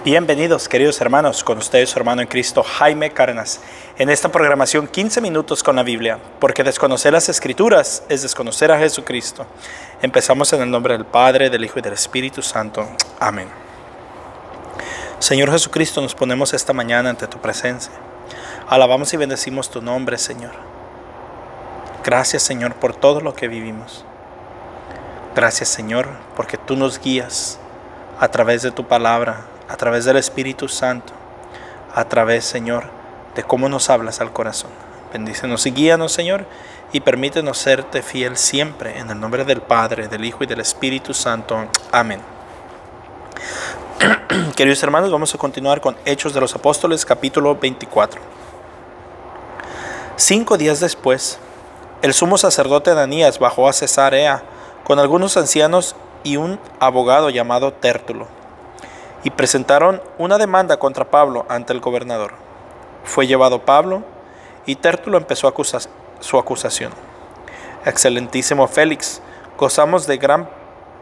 Bienvenidos, queridos hermanos, con ustedes su hermano en Cristo, Jaime Cárdenas, en esta programación 15 minutos con la Biblia, porque desconocer las Escrituras es desconocer a Jesucristo. Empezamos en el nombre del Padre, del Hijo y del Espíritu Santo. Amén. Señor Jesucristo, nos ponemos esta mañana ante tu presencia. Alabamos y bendecimos tu nombre, Señor. Gracias, Señor, por todo lo que vivimos. Gracias, Señor, porque tú nos guías a través de tu palabra, a través del Espíritu Santo, a través, Señor, de cómo nos hablas al corazón. Bendícenos y guíanos, Señor, y permítenos serte fiel siempre, en el nombre del Padre, del Hijo y del Espíritu Santo. Amén. Queridos hermanos, vamos a continuar con Hechos de los Apóstoles, capítulo 24. 5 días después, el sumo sacerdote Ananías bajó a Cesarea con algunos ancianos y un abogado llamado Tértulo, y presentaron una demanda contra Pablo ante el gobernador. Fue llevado Pablo, y Tértulo empezó su acusación. Excelentísimo Félix, gozamos de gran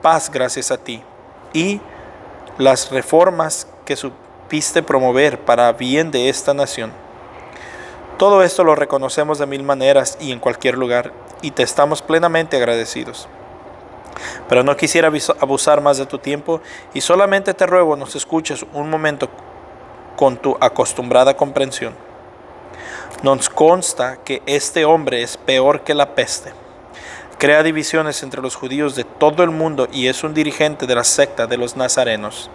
paz gracias a ti, y las reformas que supiste promover para bien de esta nación. Todo esto lo reconocemos de mil maneras y en cualquier lugar, y te estamos plenamente agradecidos. Pero no quisiera abusar más de tu tiempo, y solamente te ruego nos escuches un momento con tu acostumbrada comprensión. Nos consta que este hombre es peor que la peste. Crea divisiones entre los judíos de todo el mundo y es un dirigente de la secta de los nazarenos.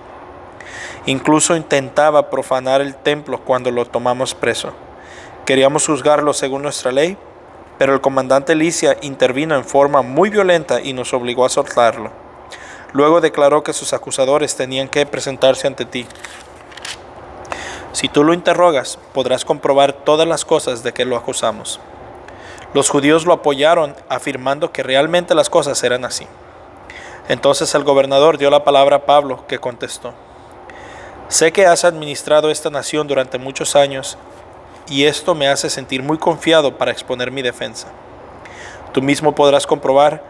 Incluso intentaba profanar el templo cuando lo tomamos preso. Queríamos juzgarlo según nuestra ley, pero el comandante Licia intervino en forma muy violenta y nos obligó a soltarlo. Luego declaró que sus acusadores tenían que presentarse ante ti. Si tú lo interrogas, podrás comprobar todas las cosas de que lo acusamos. Los judíos lo apoyaron, afirmando que realmente las cosas eran así. Entonces el gobernador dio la palabra a Pablo, que contestó: sé que has administrado esta nación durante muchos años, y esto me hace sentir muy confiado para exponer mi defensa. Tú mismo podrás comprobar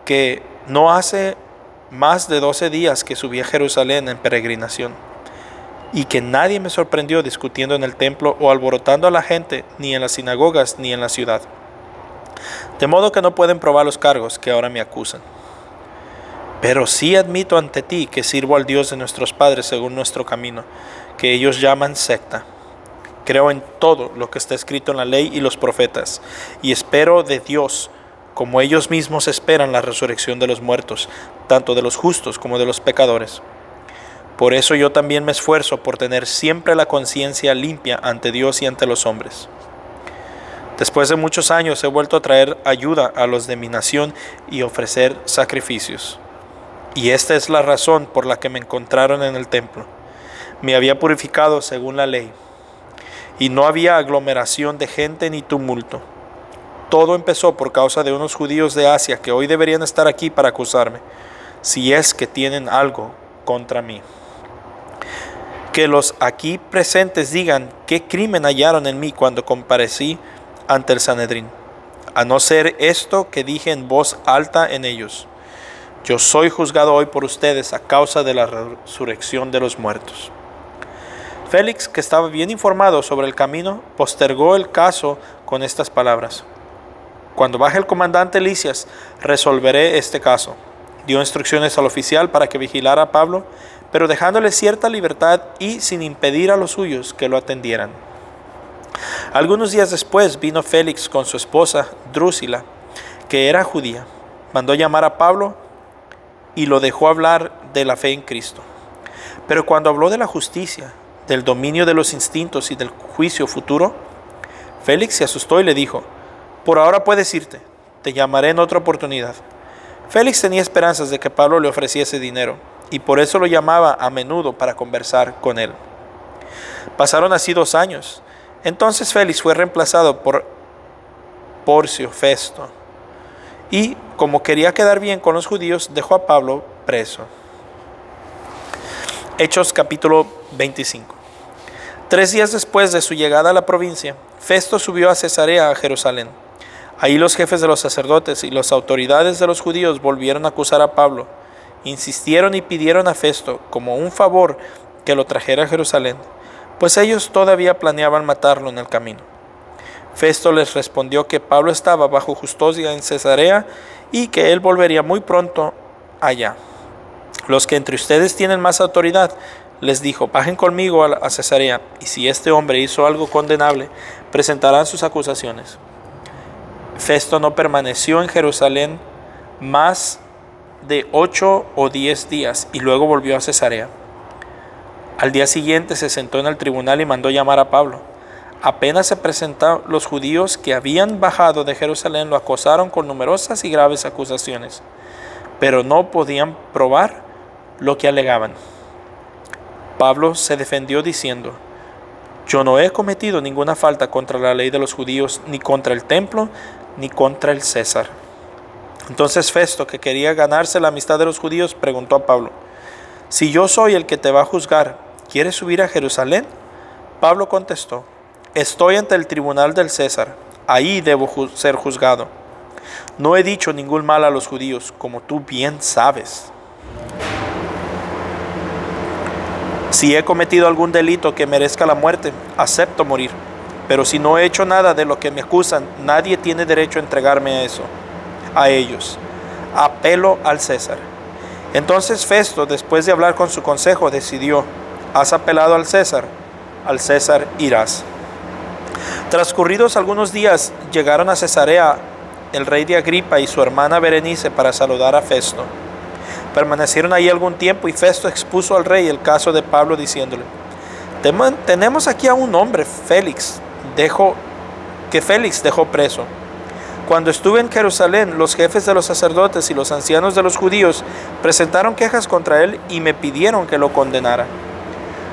que no hace más de 12 días que subí a Jerusalén en peregrinación, y que nadie me sorprendió discutiendo en el templo o alborotando a la gente, ni en las sinagogas ni en la ciudad. De modo que no pueden probar los cargos que ahora me acusan. Pero sí admito ante ti que sirvo al Dios de nuestros padres según nuestro camino, que ellos llaman secta. Creo en todo lo que está escrito en la ley y los profetas, y espero de Dios, como ellos mismos esperan la resurrección de los muertos, tanto de los justos como de los pecadores. Por eso yo también me esfuerzo por tener siempre la conciencia limpia ante Dios y ante los hombres. Después de muchos años he vuelto a traer ayuda a los de mi nación y ofrecer sacrificios. Y esta es la razón por la que me encontraron en el templo. Me había purificado según la ley, y no había aglomeración de gente ni tumulto. Todo empezó por causa de unos judíos de Asia que hoy deberían estar aquí para acusarme, si es que tienen algo contra mí. Que los aquí presentes digan qué crimen hallaron en mí cuando comparecí ante el Sanedrín, a no ser esto que dije en voz alta en ellos: yo soy juzgado hoy por ustedes a causa de la resurrección de los muertos. Félix, que estaba bien informado sobre el camino, postergó el caso con estas palabras: cuando baje el comandante Licias, resolveré este caso. Dio instrucciones al oficial para que vigilara a Pablo, pero dejándole cierta libertad y sin impedir a los suyos que lo atendieran. Algunos días después vino Félix con su esposa Drusila, que era judía. Mandó llamar a Pablo y lo dejó hablar de la fe en Cristo. Pero cuando habló de la justicia, del dominio de los instintos y del juicio futuro, Félix se asustó y le dijo: por ahora puedes irte, te llamaré en otra oportunidad. Félix tenía esperanzas de que Pablo le ofreciese dinero, y por eso lo llamaba a menudo para conversar con él. Pasaron así 2 años. Entonces Félix fue reemplazado por Porcio Festo, y como quería quedar bien con los judíos, dejó a Pablo preso. Hechos capítulo 25. 3 días después de su llegada a la provincia, Festo subió a Cesarea, a Jerusalén. Ahí los jefes de los sacerdotes y las autoridades de los judíos volvieron a acusar a Pablo. Insistieron y pidieron a Festo, como un favor, que lo trajera a Jerusalén, pues ellos todavía planeaban matarlo en el camino. Festo les respondió que Pablo estaba bajo custodia en Cesarea y que él volvería muy pronto allá. Los que entre ustedes tienen más autoridad, les dijo, bajen conmigo a Cesarea, y si este hombre hizo algo condenable, presentarán sus acusaciones. Festo no permaneció en Jerusalén más de 8 o 10 días y luego volvió a Cesarea. Al día siguiente se sentó en el tribunal y mandó llamar a Pablo. Apenas se presentaron, los judíos que habían bajado de Jerusalén lo acosaron con numerosas y graves acusaciones, pero no podían probar lo que alegaban. Pablo se defendió diciendo, yo no he cometido ninguna falta contra la ley de los judíos, ni contra el templo, ni contra el César. Entonces Festo, que quería ganarse la amistad de los judíos, preguntó a Pablo, si yo soy el que te va a juzgar, ¿quieres subir a Jerusalén? Pablo contestó, estoy ante el tribunal del César, ahí debo ser juzgado. No he dicho ningún mal a los judíos, como tú bien sabes. Si he cometido algún delito que merezca la muerte, acepto morir. Pero si no he hecho nada de lo que me acusan, nadie tiene derecho a entregarme a ellos. Apelo al César. Entonces Festo, después de hablar con su consejo, decidió, ¿has apelado al César irás. Transcurridos algunos días, llegaron a Cesarea el rey de Agripa y su hermana Berenice para saludar a Festo. Permanecieron ahí algún tiempo y Festo expuso al rey el caso de Pablo diciéndole, tenemos aquí a un hombre, Félix dejó preso. Cuando estuve en Jerusalén, los jefes de los sacerdotes y los ancianos de los judíos presentaron quejas contra él y me pidieron que lo condenara.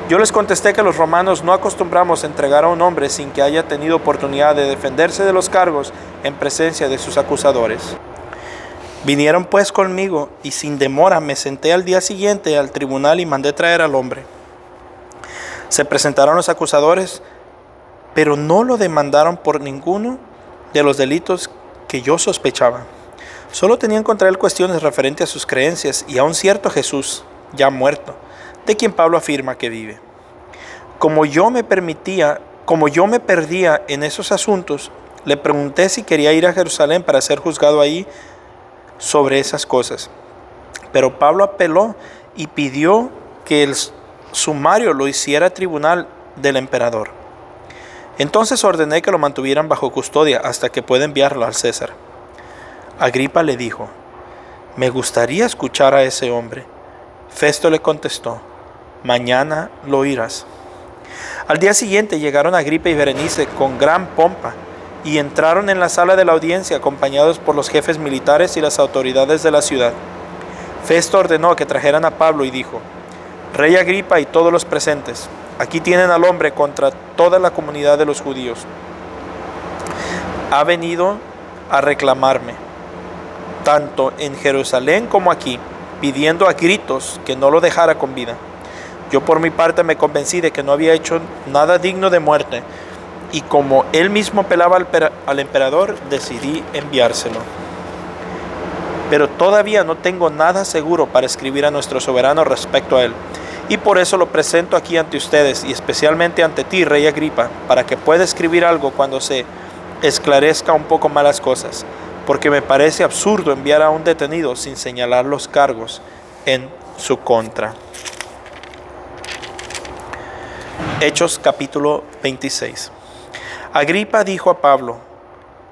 Yo les contesté que los romanos no acostumbramos a entregar a un hombre sin que haya tenido oportunidad de defenderse de los cargos en presencia de sus acusadores. Vinieron pues conmigo y sin demora me senté al día siguiente al tribunal y mandé traer al hombre. Se presentaron los acusadores, pero no lo demandaron por ninguno de los delitos que yo sospechaba. Solo tenían contra él cuestiones referentes a sus creencias y a un cierto Jesús, ya muerto, de quien Pablo afirma que vive. Como yo me perdía en esos asuntos, le pregunté si quería ir a Jerusalén para ser juzgado ahí sobre esas cosas. Pero Pablo apeló y pidió que el sumario lo hiciera tribunal del emperador. Entonces ordené que lo mantuvieran bajo custodia hasta que pueda enviarlo al César. Agripa le dijo, me gustaría escuchar a ese hombre. Festo le contestó, mañana lo oirás. Al día siguiente llegaron Agripa y Berenice con gran pompa y entraron en la sala de la audiencia acompañados por los jefes militares y las autoridades de la ciudad. Festo ordenó que trajeran a Pablo y dijo, Rey Agripa y todos los presentes, aquí tienen al hombre contra toda la comunidad de los judíos. Ha venido a reclamarme, tanto en Jerusalén como aquí, pidiendo a gritos que no lo dejara con vida. Yo por mi parte me convencí de que no había hecho nada digno de muerte, y como él mismo apelaba al emperador, decidí enviárselo. Pero todavía no tengo nada seguro para escribir a nuestro soberano respecto a él, y por eso lo presento aquí ante ustedes, y especialmente ante ti, Rey Agripa, para que pueda escribir algo cuando se esclarezca un poco más las cosas, porque me parece absurdo enviar a un detenido sin señalar los cargos en su contra. Hechos capítulo 26. Agripa dijo a Pablo,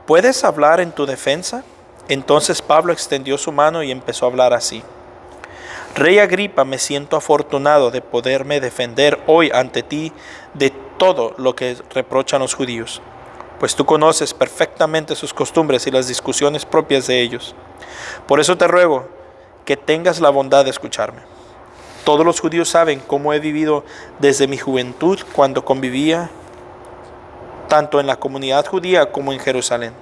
¿puedes hablar en tu defensa? Entonces Pablo extendió su mano y empezó a hablar así. Rey Agripa, me siento afortunado de poderme defender hoy ante ti de todo lo que reprochan los judíos, pues tú conoces perfectamente sus costumbres y las discusiones propias de ellos. Por eso te ruego que tengas la bondad de escucharme. Todos los judíos saben cómo he vivido desde mi juventud cuando convivía tanto en la comunidad judía como en Jerusalén.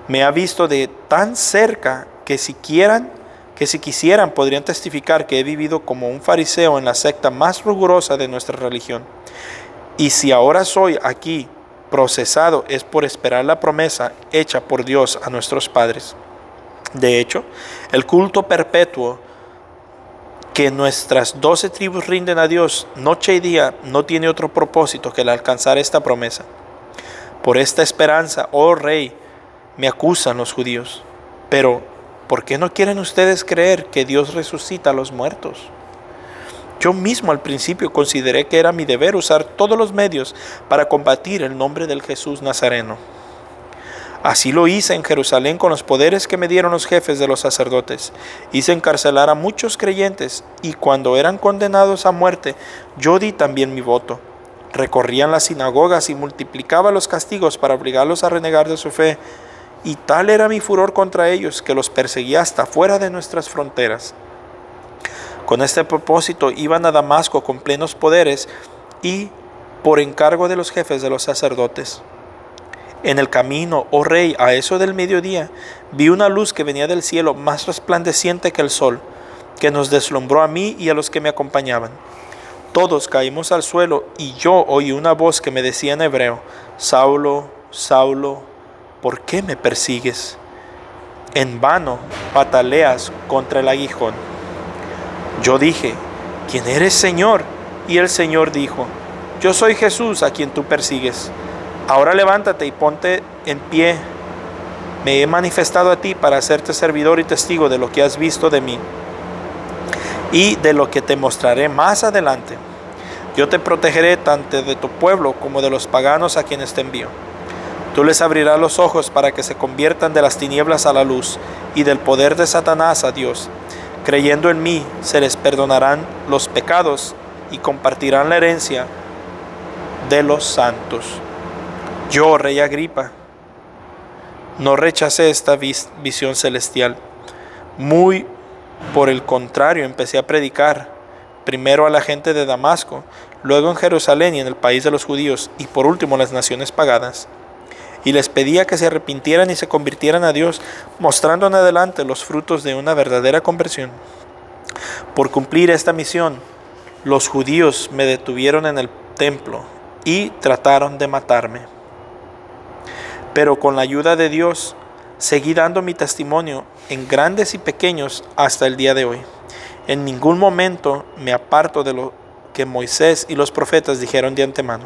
Me ha visto de tan cerca que si quisieran podrían testificar que he vivido como un fariseo en la secta más rigurosa de nuestra religión. Y si ahora soy aquí procesado es por esperar la promesa hecha por Dios a nuestros padres. De hecho, el culto perpetuo que nuestras 12 tribus rinden a Dios noche y día no tiene otro propósito que el alcanzar esta promesa. Por esta esperanza, oh Rey, me acusan los judíos. Pero, ¿por qué no quieren ustedes creer que Dios resucita a los muertos? Yo mismo al principio consideré que era mi deber usar todos los medios para combatir el nombre del Jesús Nazareno. Así lo hice en Jerusalén con los poderes que me dieron los jefes de los sacerdotes. Hice encarcelar a muchos creyentes y cuando eran condenados a muerte, yo di también mi voto. Recorrían las sinagogas y multiplicaba los castigos para obligarlos a renegar de su fe. Y tal era mi furor contra ellos que los perseguía hasta fuera de nuestras fronteras. Con este propósito iban a Damasco con plenos poderes y por encargo de los jefes de los sacerdotes. En el camino, oh Rey, a eso del mediodía, vi una luz que venía del cielo más resplandeciente que el sol, que nos deslumbró a mí y a los que me acompañaban. Todos caímos al suelo y yo oí una voz que me decía en hebreo: Saulo, Saulo, ¿por qué me persigues? En vano pataleas contra el aguijón. Yo dije: ¿Quién eres, Señor? Y el Señor dijo: Yo soy Jesús a quien tú persigues. Ahora levántate y ponte en pie. Me he manifestado a ti para hacerte servidor y testigo de lo que has visto de mí y de lo que te mostraré más adelante. Yo te protegeré tanto de tu pueblo como de los paganos a quienes te envío. Tú les abrirás los ojos para que se conviertan de las tinieblas a la luz y del poder de Satanás a Dios. Creyendo en mí, se les perdonarán los pecados y compartirán la herencia de los santos. Yo, Rey Agripa, no rechacé esta visión celestial. Muy por el contrario, empecé a predicar, primero a la gente de Damasco, luego en Jerusalén y en el país de los judíos, y por último en las naciones paganas. Y les pedía que se arrepintieran y se convirtieran a Dios, mostrando en adelante los frutos de una verdadera conversión. Por cumplir esta misión, los judíos me detuvieron en el templo y trataron de matarme. Pero con la ayuda de Dios, seguí dando mi testimonio en grandes y pequeños hasta el día de hoy. En ningún momento me aparto de lo que Moisés y los profetas dijeron de antemano,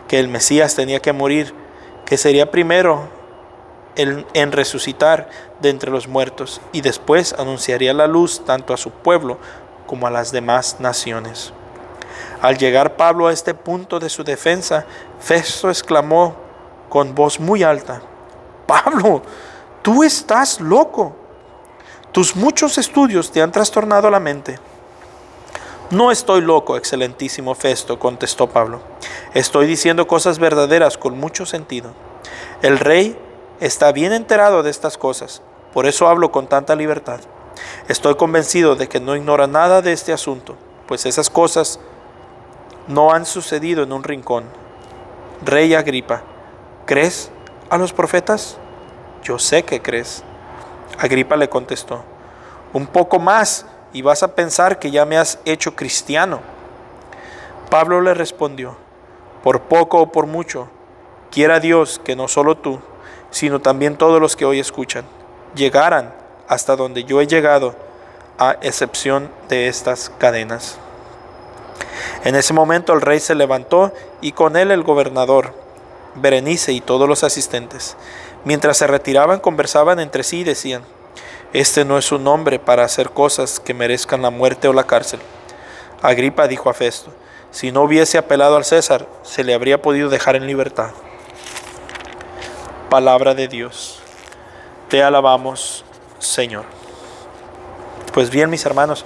que el Mesías tenía que morir, que sería primero en resucitar de entre los muertos y después anunciaría la luz tanto a su pueblo como a las demás naciones. Al llegar Pablo a este punto de su defensa, Festo exclamó con voz muy alta: Pablo, tú estás loco. Tus muchos estudios te han trastornado la mente. No estoy loco, excelentísimo Festo, contestó Pablo. Estoy diciendo cosas verdaderas con mucho sentido. El rey está bien enterado de estas cosas, por eso hablo con tanta libertad. Estoy convencido de que no ignora nada de este asunto, pues esas cosas no han sucedido en un rincón. Rey Agripa, ¿crees a los profetas? Yo sé que crees. Agripa le contestó: un poco más y vas a pensar que ya me has hecho cristiano. Pablo le respondió: por poco o por mucho, quiera Dios que no solo tú, sino también todos los que hoy escuchan, llegaran hasta donde yo he llegado, a excepción de estas cadenas. En ese momento el rey se levantó y con él el gobernador, Berenice y todos los asistentes. Mientras se retiraban, conversaban entre sí y decían: este no es un hombre para hacer cosas que merezcan la muerte o la cárcel. Agripa dijo a Festo: si no hubiese apelado al César, se le habría podido dejar en libertad. Palabra de Dios. Te alabamos, Señor. Pues bien, mis hermanos,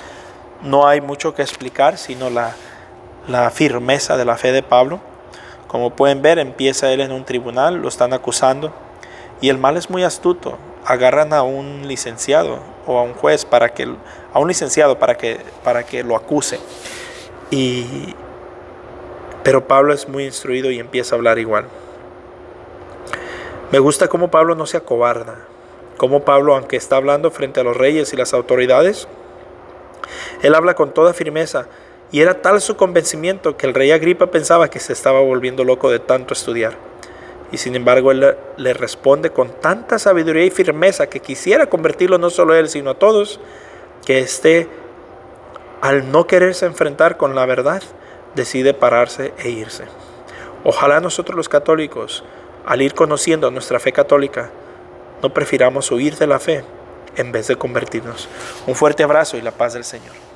no hay mucho que explicar, sino la firmeza de la fe de Pablo. Como pueden ver, empieza él en un tribunal, lo están acusando, y el mal es muy astuto. Agarran a un licenciado o a un juez para que lo acuse. Pero Pablo es muy instruido y empieza a hablar igual. Me gusta cómo Pablo no se acobarda, cómo Pablo, aunque está hablando frente a los reyes y las autoridades, él habla con toda firmeza. Y era tal su convencimiento que el rey Agripa pensaba que se estaba volviendo loco de tanto estudiar. Y sin embargo él le responde con tanta sabiduría y firmeza que quisiera convertirlo no solo a él, sino a todos, que este al no quererse enfrentar con la verdad, decide pararse e irse. Ojalá nosotros los católicos, al ir conociendo nuestra fe católica, no prefiramos huir de la fe en vez de convertirnos. Un fuerte abrazo y la paz del Señor.